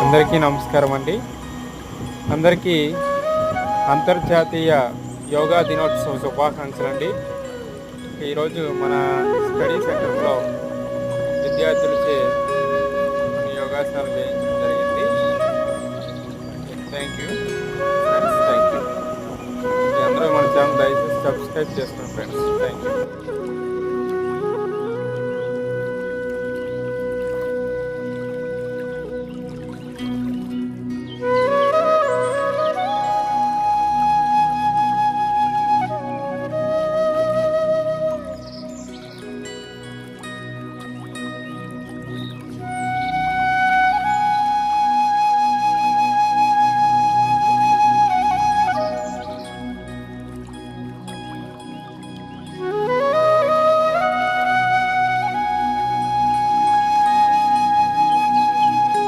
అందరికీ నమస్కారం అండి. అందరికీ అంతర్జాతీయ యోగా దినోత్సవ శుభాకాంక్షలు అండి. ఈరోజు మన స్టడీ సెంటర్లో విద్యార్థులచే కొన్ని యోగాసనాలు చేయించడం జరిగింది. Thank you friends, thank you. అందరూ మన ఛానల్ దయచేసి సబ్స్క్రైబ్ చేసుకోండి ఫ్రెండ్స్. Thank you.